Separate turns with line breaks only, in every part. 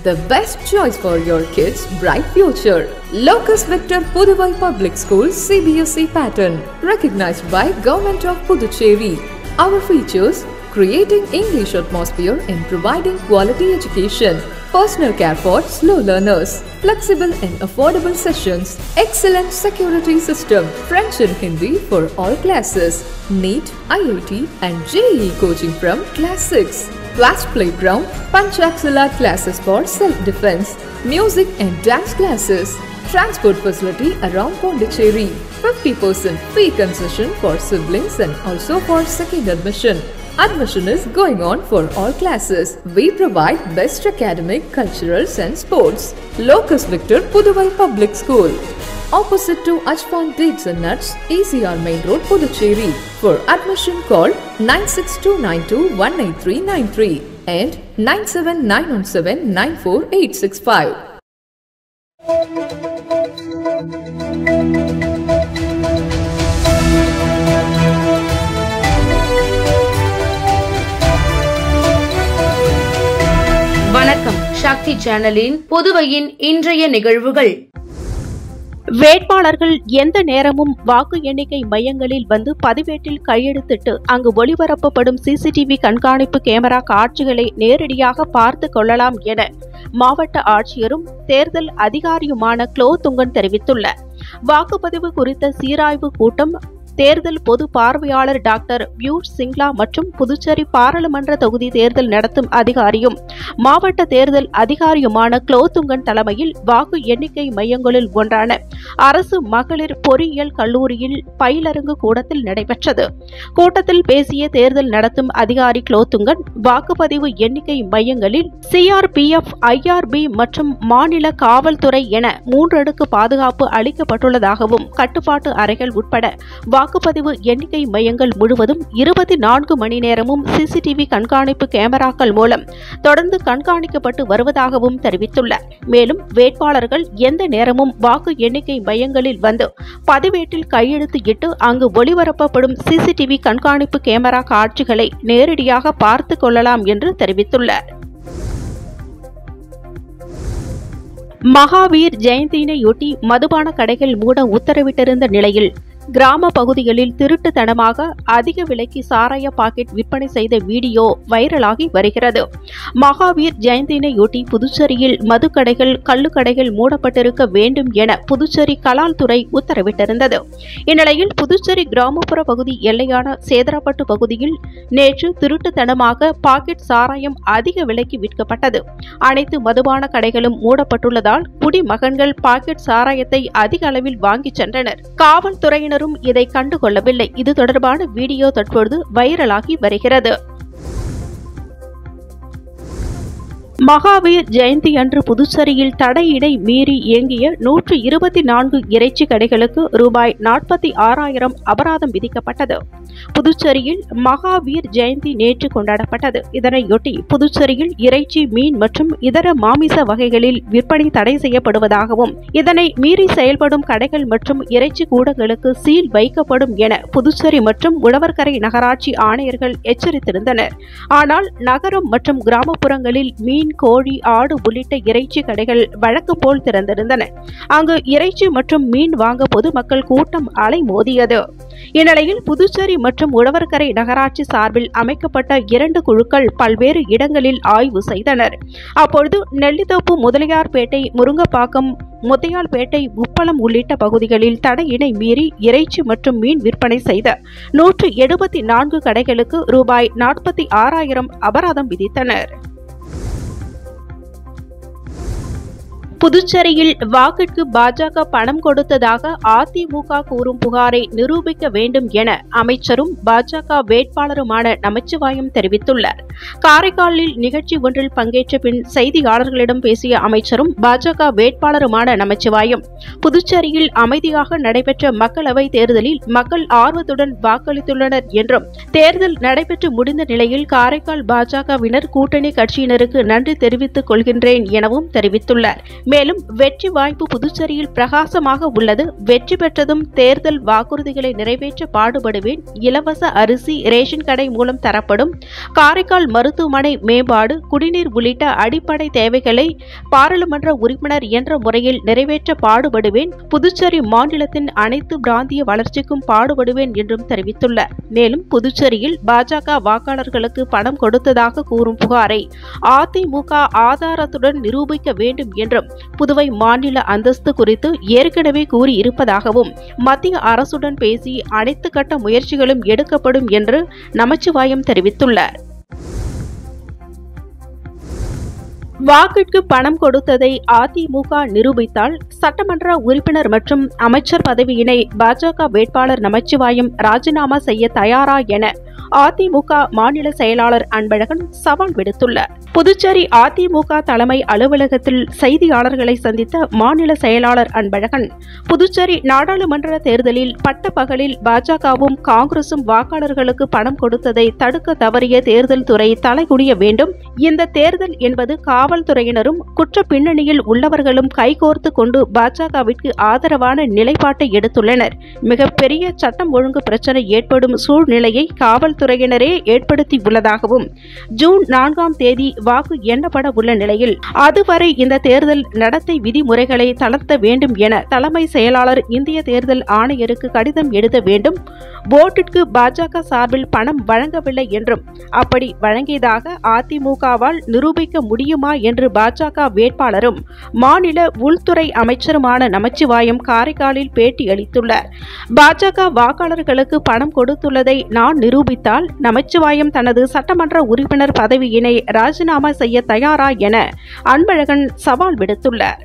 the best choice for your kids' bright future. Locus Victor Puduvai Public School CBSE pattern, recognized by Government of Puducherry. Our features: creating English atmosphere and providing quality education, personal care for slow learners, flexible and affordable sessions, excellent security system, French and Hindi for all classes, NEET, IIT and JEE coaching from class 6, vast playground, Panchakshala classes for self-defense, music and dance classes, transport facility around Pondicherry, 50% fee concession for siblings and also for second admission. Admission is going on for all classes. We provide best academic, culturals and sports. Locus Victor Puduvai Public School, opposite to Ajpan Dates and Nuts, ECR Main Road, Puducherry. For admission call 9629218393 and 979179485.
வணக்கம். சக்தி சேனலின் புதுவையின் இன்றைய நிகழ்வுகள்.
வேட்பாளர்கள் எந்த நேரமும் வாக்கு எண்ணிக்கை மையங்களில் வந்து பதிவேட்டில் கையெழுத்திட்டு அங்கு ஒளிபரப்பப்படும் சிசிடிவி கண்காணிப்பு கேமரா காட்சிகளை நேரடியாக பார்த்து கொள்ளலாம் என மாவட்ட ஆட்சியரும் தேர்தல் அதிகாரியுமான குலோத்துங்கன் தெரிவித்துள்ளார். வாக்குப்பதிவு குறித்த சீராய்வு கூட்டம் தேர்தல் பொது பார்வையாளர் டாக்டர் பியூஷ் சிங்லா மற்றும் புதுச்சேரி பாராளுமன்ற தொகுதி தேர்தல் நடத்தும் அதிகாரியும் மாவட்ட தேர்தல் அதிகாரியுமான குலோத்துங்கன் தலைமையில் வாக்கு எண்ணிக்கை மையங்களில் ஒன்றான அரசு மகளிர் பொறியியல் கல்லூரியில் பயிலரங்கு கூடத்தில் நடைபெற்றது. கூட்டத்தில் பேசிய தேர்தல் நடத்தும் அதிகாரி குலோத்துங்கன், வாக்குப்பதிவு எண்ணிக்கை மையங்களில் சிஆர்பிஎஃப், ஐஆர்பி மற்றும் மாநில காவல்துறை என 3 அடுக்கு பாதுகாப்பு அளிக்கப்பட்டுள்ளதாகவும் கட்டுப்பாட்டு அறைகள் உட்பட வாக்குப்பதிவு எண்ணிக்கை மையங்கள் முழுவதும் 24 மணி நேரமும் சிசிடிவி கண்காணிப்பு கேமராக்கள் மூலம் தொடர்ந்து கண்காணிக்கப்பட்டு வருவதாகவும் தெரிவித்துள்ளார். மேலும் வேட்பாளர்கள் எந்த நேரமும் வாக்கு எண்ணிக்கை மையங்களில் வந்து பதிவேட்டில் கையெழுத்து இட்டு அங்கு ஒளிபரப்பப்படும் சிசிடிவி கண்காணிப்பு கேமரா காட்சிகளை நேரடியாக பார்த்து கொள்ளலாம் என்று தெரிவித்துள்ளார். மகாவீர் ஜெயந்தியினையொட்டி மதுபான கடைகள் மூட உத்தரவிட்டிருந்த நிலையில் கிராம பகுதிகளில் திருட்டுத்தனமாக அதிக விலைக்கு சாராய பாக்கெட் விற்பனை செய்த வீடியோ வைரலாகி வருகிறது. மகாவீர் ஜெயந்தியினையொட்டி புதுச்சேரியில் மதுக்கடைகள், கள்ளுக்கடைகள் மூடப்பட்டிருக்க வேண்டும் என புதுச்சேரி கலால் துறை உத்தரவிட்டிருந்தது. இந்நிலையில் புதுச்சேரி கிராமப்புற பகுதி எல்லையான சேதராப்பட்டு பகுதியில் நேற்று திருட்டுத்தனமாக பாக்கெட் சாராயம் அதிக விலைக்கு விற்கப்பட்டது. அனைத்து மதுபான கடைகளும் மூடப்பட்டுள்ளதால் குடிமகன்கள் பாக்கெட் சாராயத்தை அதிக அளவில் வாங்கிச் சென்றனர். காவல்துறையினர் இதை கண்டுகொள்ளவில்லை. இது தொடர்பான வீடியோ தற்பொழுது வைரலாகி வருகிறது. மகாவீர் ஜெயந்தி அன்று புதுச்சேரியில் தடையினை மீறி இயங்கிய 124 இறைச்சி கடைகளுக்கு ரூபாய் 46,000 அபராதம் விதிக்கப்பட்டது. புதுச்சேரியில் மகாவீர் ஜெயந்தி நேற்று கொண்டாடப்பட்டது. இதனையொட்டி புதுச்சேரியில் இறைச்சி, மீன் மற்றும் இதர மாமிச வகைகளில் விற்பனை தடை செய்யப்படுவதாகவும் இதனை மீறி செயல்படும் கடைகள் மற்றும் இறைச்சி கூடங்களுக்கு சீல் வைக்கப்படும் என புதுச்சேரி மற்றும் உழவர்கரை நகராட்சி ஆணையர்கள் எச்சரித்திருந்தனர். ஆனால் நகரம் மற்றும் கிராமப்புறங்களில் மீன், கோழி, ஆடு உள்ளிட்ட இறைச்சி கடைகள் வழக்கம் போல் திறந்திருந்தன. அங்கு இறைச்சி மற்றும் மீன் வாங்க பொதுமக்கள் கூட்டம் அலைமோதியது. இந்நிலையில் புதுச்சேரி மற்றும் உழவர்கரை நகராட்சி சார்பில் அமைக்கப்பட்ட 2 குழுக்கள் பல்வேறு இடங்களில் ஆய்வு செய்தனர். அப்பொழுது நெல்லித்தோப்பு, முதலியார்பேட்டை, முருங்கப்பாக்கம், முத்தையால்பேட்டை, உப்பளம் உள்ளிட்ட பகுதிகளில் தடையினை மீறி இறைச்சி மற்றும் மீன் விற்பனை செய்த 174 கடைகளுக்கு ரூபாய் 46,000 அபராதம் விதித்தனர். புதுச்சேரியில் வாக்கிற்கு பாஜக பணம் கொடுத்ததாக அதிமுக கூறும் புகாரை நிரூபிக்க வேண்டும் என அமைச்சரும் பாஜக வேட்பாளருமான நமச்சிவாயம் தெரிவித்துள்ளார். காரைக்காலில் நிகழ்ச்சி ஒன்றில் பங்கேற்ற பின் செய்தியாளர்களிடம் பேசிய அமைச்சரும் பாஜக வேட்பாளருமான நமச்சிவாயம், புதுச்சேரியில் அமைதியாக நடைபெற்ற மக்களவை தேர்தலில் மக்கள் ஆர்வத்துடன் வாக்களித்துள்ளனர் என்றும், தேர்தல் நடைபெற்று முடிந்த நிலையில் காரைக்கால் பாஜகவினர் கூட்டணி கட்சியினருக்கு நன்றி தெரிவித்துக் கொள்கின்றேன் எனவும் தெரிவித்துள்ளார். மேலும் வெற்றி வாய்ப்பு புதுச்சேரியில் பிரகாசமாக உள்ளது. வெற்றி பெற்றதும் தேர்தல் வாக்குறுதிகளை நிறைவேற்ற பாடுபடுவேன். இலவச அரிசி ரேஷன் கடை மூலம் தரப்படும். காரைக்கால் மருத்துவமனை மேம்பாடு, குடிநீர் உள்ளிட்ட அடிப்படை தேவைகளை பாராளுமன்ற உறுப்பினர் என்ற முறையில் நிறைவேற்ற பாடுபடுவேன். புதுச்சேரி மாநிலத்தின் அனைத்து பிராந்திய வளர்ச்சிக்கும் பாடுபடுவேன் என்றும் தெரிவித்துள்ளார். மேலும் புதுச்சேரியில் பாஜக வாக்காளர்களுக்கு பணம் கொடுத்ததாக கூறும் புகாரை அதிமுக ஆதாரத்துடன் நிரூபிக்க வேண்டும் என்றும், புதுவை மாநில அந்தஸ்து குறித்து ஏற்கனவே கூறியிருப்பதாகவும், மத்திய அரசுடன் பேசி அனைத்து கட்ட முயற்சிகளும் எடுக்கப்படும் என்று நமச்சிவாயம் தெரிவித்துள்ளார். வாக்கிற்கு பணம் கொடுத்ததை அதிமுக நிரூபித்தால் சட்டமன்ற உறுப்பினர் மற்றும் அமைச்சர் பதவியினை பாஜக வேட்பாளர் நமச்சிவாயம் ராஜினாமா செய்ய தயாரா என அதிமுக மாநில செயலாளர் அன்பழகன் சவால் விடுத்துள்ளார். புதுச்சேரி அதிமுக தலைமை அலுவலகத்தில் செய்தியாளர்களை சந்தித்த மாநில செயலாளர் அன்பழகன், புதுச்சேரி நாடாளுமன்ற தேர்தலில் பட்டப்பகலில் பாஜகவும் காங்கிரசும் வாக்காளர்களுக்கு பணம் கொடுத்ததை தடுக்க தவறிய தேர்தல் துறை தலைகுனிய வேண்டும். இந்த தேர்தல் என்பது காவல்துறையினரும் குற்ற பின்னணியில் உள்ளவர்களும் கைகோர்த்து கொண்டு பாஜகவிற்கு ஆதரவான நிலைப்பாட்டை எடுத்துள்ளனர். மிகப்பெரிய சட்டம் ஒழுங்கு பிரச்சனை ஏற்படும் சூழ்நிலையை காவல்துறையினரே ஏற்படுத்தியுள்ளதாகவும், ஜூன் 4ஆம் தேதி வாக்கு எண்ணப்பட உள்ள நிலையில் அதுவரை இந்த தேர்தல் நடத்தை விதிமுறைகளை தளர்த்த வேண்டும் என தலைமை செயலாளர் இந்திய தேர்தல் ஆணையருக்கு கடிதம் எழுத வேண்டும். ஓட்டிற்கு பாஜக சார்பில் பணம் வழங்கவில்லை என்றும், அப்படி வழங்கியதாக அதிமுகவால் நிரூபிக்க முடியுமா என்று பாஜக வேட்பாளரும் மாநில உள்துறை அமைச்சருமான நமச்சிவாயம் காரைக்காலில் பேட்டி அளித்துள்ளார். பாஜக வாக்காளர்களுக்கு பணம் கொடுத்துள்ளதை நான் நிரூபித்தால் நமச்சிவாயம் தனது சட்டமன்ற உறுப்பினர் பதவியினை ராஜினாமா செய்ய தயாரா என அன்பழகன் சவால் விடுத்துள்ளார்.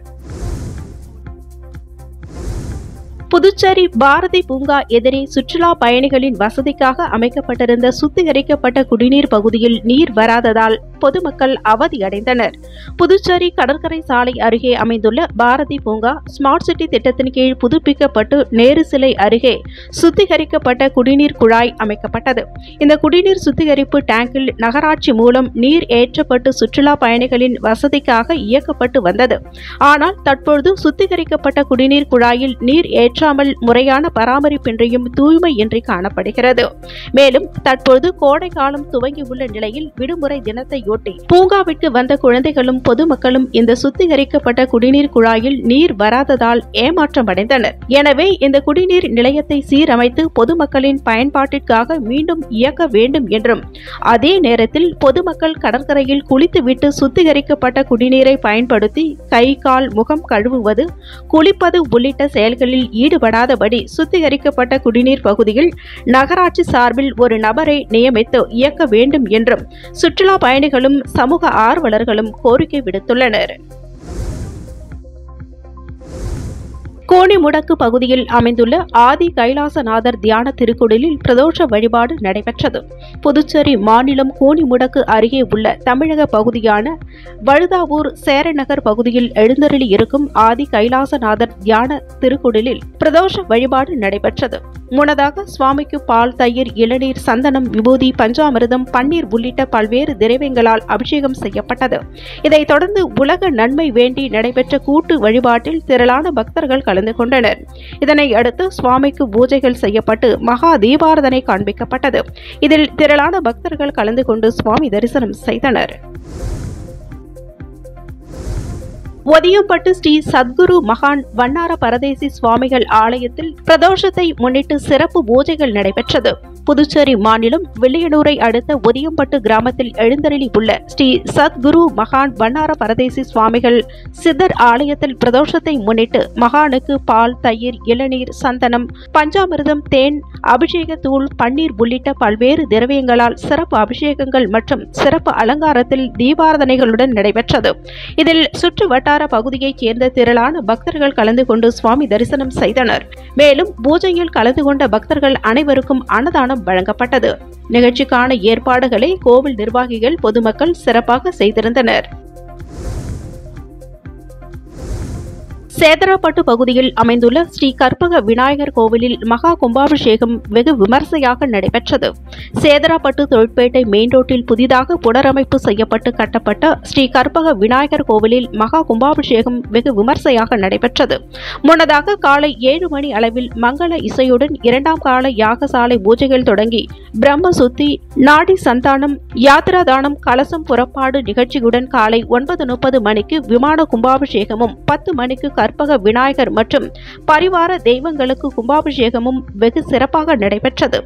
புதுச்சேரி பாரதி பூங்கா எதிரே சுற்றுலா பயணிகளின் வசதிக்காக அமைக்கப்பட்டிருந்த சுத்திகரிக்கப்பட்ட குடிநீர் பகுதியில் நீர் வராததால் பொதுமக்கள் அவதியடைந்தனர். புதுச்சேரி கடற்கரை சாலை அருகே அமைந்துள்ள பாரதி பூங்கா ஸ்மார்ட் சிட்டி திட்டத்தின் கீழ் புதுப்பிக்கப்பட்டு நேரு சிலை அருகே சுத்திகரிக்கப்பட்ட குடிநீர் குழாய் அமைக்கப்பட்டது. இந்த குடிநீர் சுத்திகரிப்பு டேங்கில் நகராட்சி மூலம் நீர் ஏற்றப்பட்டு சுற்றுலா பயணிகளின் வசதிக்காக இயக்கப்பட்டு வந்தது. ஆனால் தற்பொழுது சுத்திகரிக்கப்பட்ட குடிநீர் குழாயில் நீர் ஏற்றாமல் முறையான பராமரிப்பின்றியும் தூய்மையின்றி காணப்படுகிறது. மேலும் தற்போது கோடை காலம் துவங்கியுள்ள நிலையில் விடுமுறை தினத்தையொட்டி பூங்காவிற்கு வந்த குழந்தைகளும் பொதுமக்களும் இந்த சுத்திகரிக்கப்பட்ட குடிநீர் குழாயில் நீர் வராததால் ஏமாற்றமடைந்தனர். எனவே இந்த குடிநீர் நிலையத்தை சீரமைத்து பொதுமக்களின் பயன்பாட்டிற்காக மீண்டும் இயக்க வேண்டும் என்றும், அதே நேரத்தில் பொதுமக்கள் கடற்கரையில் குளித்துவிட்டு சுத்திகரிக்கப்பட்ட குடிநீரை பயன்படுத்தி கை கால் முகம் கழுவுவது, குளிப்பது உள்ளிட்ட செயல்களில் ஈடுபடாதபடி சுத்திகரிக்கப்பட்ட குடிநீர் பகுதியில் நகராட்சி சார்பில் ஒரு நபரை நியமித்து இயக்க வேண்டும் என்றும் சுற்றுலா பயணிகளும் சமூக ஆர்வலர்களும் கோரிக்கை விடுத்துள்ளனர். கோணிமுடக்கு பகுதியில் அமைந்துள்ள ஆதி கைலாசநாதர் தியான திருக்குடிலில் பிரதோஷ வழிபாடு நடைபெற்றது. புதுச்சேரி மாநிலம் கோணிமுடக்கு அருகே உள்ள தமிழக பகுதியான வழுதாவூர் சேரநகர் பகுதியில் எழுந்தருளி இருக்கும் ஆதி கைலாசநாதர் தியான திருக்குடிலில் பிரதோஷ வழிபாடு நடைபெற்றது. முன்னதாக சுவாமிக்கு பால், தயிர், இளநீர், சந்தனம், விபூதி, பஞ்சாமிர்தம், பன்னீர் உள்ளிட்ட பல்வேறு திரவியங்களால் அபிஷேகம் செய்யப்பட்டது. இதைத் தொடர்ந்து உலக நன்மை வேண்டி நடைபெற்ற கூட்டு வழிபாட்டில் திரளான பக்தர்கள் கலந்து கொண்டனர். இதனை அடுத்து சுவாமிக்கு பூஜைகள் செய்யப்பட்டு மகா தீபாராதனை காண்பிக்கப்பட்டது. இதில் திரளான பக்தர்கள் கலந்து கொண்டு சுவாமி தரிசனம் செய்தனர். ஒதியம்பட்டு ஸ்ரீ சத்குரு மகான் வண்ணார பரதேசி சுவாமிகள் ஆலயத்தில் பிரதோஷத்தை முன்னிட்டு சிறப்பு பூஜைகள் நடைபெற்றது. புதுச்சேரி மாநிலம் வில்லியனூரை அடுத்த ஒதியம்பட்டு கிராமத்தில் எழுந்தருளி உள்ள ஸ்ரீ சத்குரு மகான் வண்ணார பரதேசி சுவாமிகள் சித்தர் ஆலயத்தில் பிரதோஷத்தை முன்னிட்டு மகானுக்கு பால், தயிர், இளநீர், சந்தனம், பஞ்சாமிர்தம், தேன், அபிஷேக தூள், பன்னீர் உள்ளிட்ட பல்வேறு திரவியங்களால் சிறப்பு அபிஷேகங்கள் மற்றும் சிறப்பு அலங்காரத்தில் தீபாராதனைகளுடன் நடைபெற்றது. இதில் சுற்று வட்டார பகுதியைச் சேர்ந்த திரளான பக்தர்கள் கலந்து கொண்டு சுவாமி தரிசனம் செய்தனர். மேலும் பூஜையில் கலந்து கொண்ட பக்தர்கள் அனைவருக்கும் அன்னதானம் வழங்கப்பட்டது. நிகழ்ச்சிக்கான ஏற்பாடுகளை கோவில் நிர்வாகிகள், பொதுமக்கள் சிறப்பாக செய்திருந்தனர். சேதராப்பட்டு பகுதியில் அமைந்துள்ள ஸ்ரீ கற்பக விநாயகர் கோவிலில் மகா கும்பாபிஷேகம் வெகு விமர்சையாக நடைபெற்றது. சேதராப்பட்டு தொழிற்பேட்டை மெயின் ரோட்டில் புதிதாக புனரமைப்பு செய்யப்பட்டு கட்டப்பட்ட ஸ்ரீ கற்பக விநாயகர் கோவிலில் மகா கும்பாபிஷேகம் வெகு விமர்சையாக நடைபெற்றது. முன்னதாக காலை 7 மணி அளவில் மங்கள இசையுடன் 2ஆம் கால யாகசாலை பூஜைகள் தொடங்கி பிரம்ம சுத்தி, நாடி சந்தானம், யாத்ராதானம், கலசம் புறப்பாடு நிகழ்ச்சியுடன் காலை 9:30 மணிக்கு விமான கும்பாபிஷேகமும் 10 மணிக்கு கற்பக விநாயகர் மற்றும் பரிவார தெய்வங்களுக்கு கும்பாபிஷேகமும் வெகு சிறப்பாக நடைபெற்றது.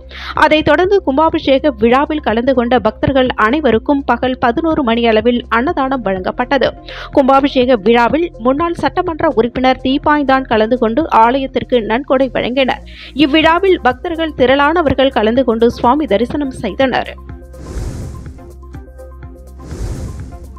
அதைத் தொடர்ந்து கும்பாபிஷேக விழாவில் கலந்து கொண்ட பக்தர்கள் அனைவருக்கும் பகல் 11 மணி அளவில் அன்னதானம் வழங்கப்பட்டது. கும்பாபிஷேக விழாவில் முன்னாள் சட்டமன்ற உறுப்பினர் தீபாய்தான் கலந்து கொண்டு ஆலயத்திற்கு நன்கொடை வழங்கினர். இவ்விழாவில் பக்தர்கள் திரளானவர்கள் கலந்து கொண்டு சுவாமி தரிசனம் செய்தனர்.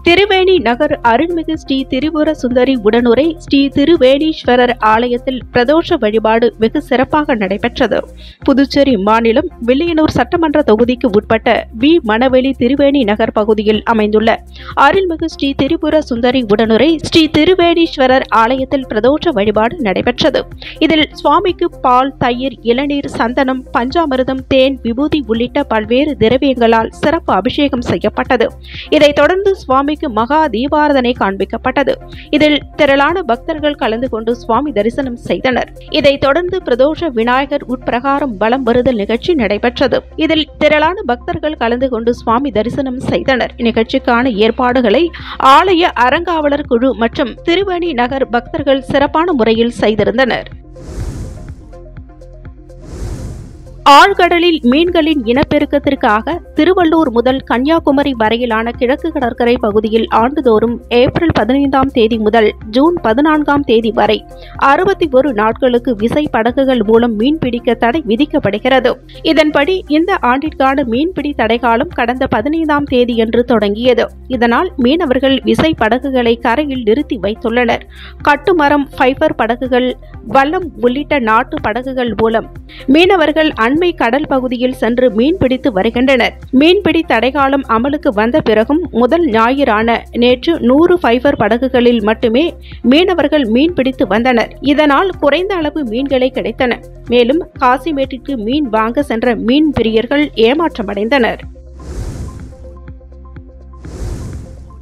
திருவேணி நகர் அருள்மிகு ஸ்ரீ திரிபுர சுந்தரி உடனுரை ஸ்ரீ திருவேணீஸ்வரர் ஆலயத்தில் பிரதோஷ வழிபாடு வெகு சிறப்பாக நடைபெற்றது. புதுச்சேரி மாநிலம் வில்லியனூர் சட்டமன்ற தொகுதிக்கு உட்பட்ட வி மணவெளி திருவேணி நகர் பகுதியில் அமைந்துள்ள அருள்மிகு ஸ்ரீ திரிபுர சுந்தரி உடனுரை ஸ்ரீ திருவேணீஸ்வரர் ஆலயத்தில் பிரதோஷ வழிபாடு நடைபெற்றது. இதில் சுவாமிக்கு பால், தயிர், இளநீர், சந்தனம், பஞ்சாமிர்தம், தேன், விபூதி உள்ளிட்ட பல்வேறு திரவியங்களால் சிறப்பு அபிஷேகம் செய்யப்பட்டது. இதைத் தொடர்ந்து சுவாமிக்கு மகா தீபாராதனை காண்பிக்கப்பட்டது. இதில் திரளான பக்தர்கள் கலந்து கொண்டு சுவாமி தரிசனம் செய்தனர். இதைத் தொடர்ந்து பிரதோஷ விநாயகர் உட்பிரகாரம் வலம் வருதல் நிகழ்ச்சி நடைபெற்றது. இதில் திரளான பக்தர்கள் கலந்து கொண்டு சுவாமி தரிசனம் செய்தனர். நிகழ்ச்சிக்கான ஏற்பாடுகளை ஆலய அறங்காவலர் குழு மற்றும் திருவேணி நகர் பக்தர்கள் சிறப்பான முறையில் செய்திருந்தனர். ஆழ்கடலில் மீன்களின் இனப்பெருக்கத்திற்காக திருவள்ளூர் முதல் கன்னியாகுமரி வரையிலான கிழக்கு கடற்கரை பகுதியில் ஆண்டுதோறும் ஏப்ரல் 15ஆம் தேதி முதல் ஜூன் 14ஆம் தேதி வரை 61 நாட்களுக்கு விசை படகுகள் மூலம் மீன்பிடிக்க தடை விதிக்கப்படுகிறது. இதன்படி இந்த ஆண்டிற்கான மீன்பிடி தடைகாலம் கடந்த 15ஆம் தேதியன்று தொடங்கியது. இதனால் மீனவர்கள் விசை படகுகளை கரையில் நிறுத்தி வைத்துள்ளனர். கட்டுமரம், ஃபைபர் படகுகள், வல்லம் உள்ளிட்ட நாட்டு படகுகள் மூலம் மீனவர்கள் அண்மை கடல் பகுதியில் சென்று மீன்பிடித்து வருகின்றனர். மீன்பிடி தடைகாலம் அமலுக்கு வந்த பிறகும் முதல் ஞாயிறான நேற்று 100 ஃபைபர் படகுகளில் மட்டுமே மீனவர்கள் மீன்பிடித்து வந்தனர். இதனால் குறைந்த அளவு மீன்களே கிடைத்தன. மேலும் காசிமேட்டிற்கு மீன் வாங்க சென்ற மீன் பிரியர்கள் ஏமாற்றமடைந்தனர்.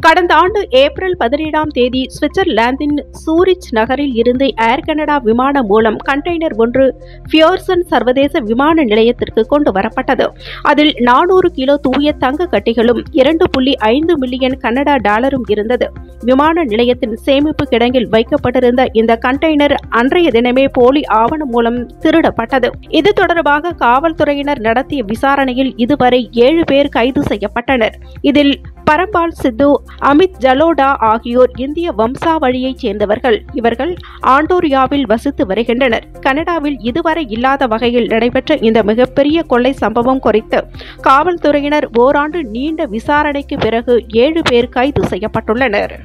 கடந்த ஆண்டு ஏப்ரல் 17ஆம் தேதி சுவிட்சர்லாந்தின் சூரிச் நகரில் இருந்து ஏர் கனடா விமானம் மூலம் கண்டெய்னர் ஒன்று பியர்சன் சர்வதேச விமான நிலையத்திற்கு கொண்டு வரப்பட்டது. அதில் 400 கிலோ தூய தங்க கட்டிகளும் 2.5 மில்லியன் கனடா டாலரும் இருந்தது. விமான நிலையத்தின் சேமிப்பு கிடங்கில் வைக்கப்பட்டிருந்த இந்த கண்டெய்னர் அன்றைய தினமே போலி ஆவணம் மூலம் திருடப்பட்டது. இது தொடர்பாக காவல்துறையினர் நடத்திய விசாரணையில் இதுவரை 7 பேர் கைது செய்யப்பட்டனர். இதில் பரம்பால் சித்து, அமித் ஜலோடா ஆகியோர் இந்திய வம்சாவழியைச் சேர்ந்தவர்கள். இவர்கள் ஆண்டோரியாவில் வசித்து வருகின்றனர். கனடாவில் இதுவரை இல்லாத வகையில் நடைபெற்ற இந்த மிகப்பெரிய கொள்ளை சம்பவம் குறித்து காவல்துறையினர் ஓராண்டு நீண்ட விசாரணைக்கு பிறகு 7 பேர் கைது செய்யப்பட்டுள்ளனர்.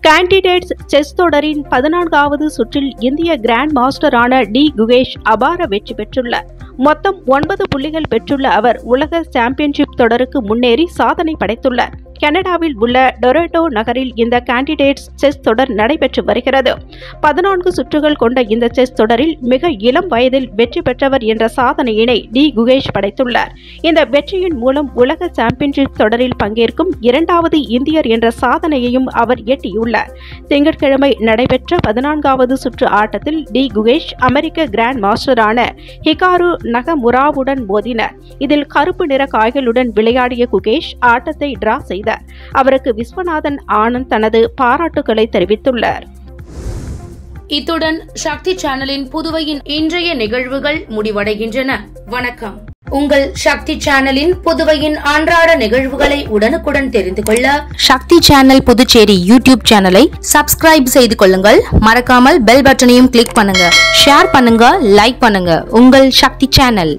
கேண்டிடேட்ஸ் செஸ் தொடரின் 14வது சுற்றில் இந்திய கிராண்ட் மாஸ்டரான டி குகேஷ் அபார வெற்றி பெற்றுள்ளார். மொத்தம் 9 புள்ளிகள் பெற்றுள்ள அவர் உலக சாம்பியன்ஷிப் தொடருக்கு முன்னேறி சாதனை படைத்துள்ளார். கனடாவில் உள்ள டொரண்டோ நகரில் இந்த கேண்டிடேட்ஸ் செஸ் தொடர் நடைபெற்று வருகிறது. 14 சுற்றுகள் கொண்ட இந்த செஸ் தொடரில் மிக இளம் வயதில் வெற்றி பெற்றவர் என்ற சாதனையினை டி குகேஷ் படைத்துள்ளார். இந்த வெற்றியின் மூலம் உலக சாம்பியன்ஷிப் தொடரில் பங்கேற்கும் 2வது இந்தியர் என்ற சாதனையையும் அவர் எட்டியுள்ளார். திங்கட்கிழமை நடைபெற்ற 14வது சுற்று ஆட்டத்தில் டி குகேஷ் அமெரிக்க கிராண்ட் மாஸ்டரான ஹிகாரு நகமுராவுடன் மோதினார். இதில் கருப்பு நிற காய்களுடன் விளையாடிய குகேஷ் ஆட்டத்தை டிரா செய்தார். அவருக்கு விஸ்வநாதன் ஆனந்த் தனது பாராட்டுக்களை தெரிவித்துள்ளார்.
இத்துடன் சக்தி சேனலின் புதுவையின் இன்றைய நிகழ்வுகள் முடிவடைகின்றன. வணக்கம். உங்கள் சக்தி சேனலின் புதுவையின் அன்றாட நிகழ்வுகளை உடனுக்குடன் தெரிந்து கொள்ள சக்தி சேனல் புதுச்சேரி யூடியூப் சேனலை சப்ஸ்கிரைப் செய்து கொள்ளுங்கள். மறக்காமல் பெல் பட்டனையும் கிளிக் பண்ணுங்க, ஷேர் பண்ணுங்க, லைக் பண்ணுங்க. உங்கள் சக்தி சேனல்.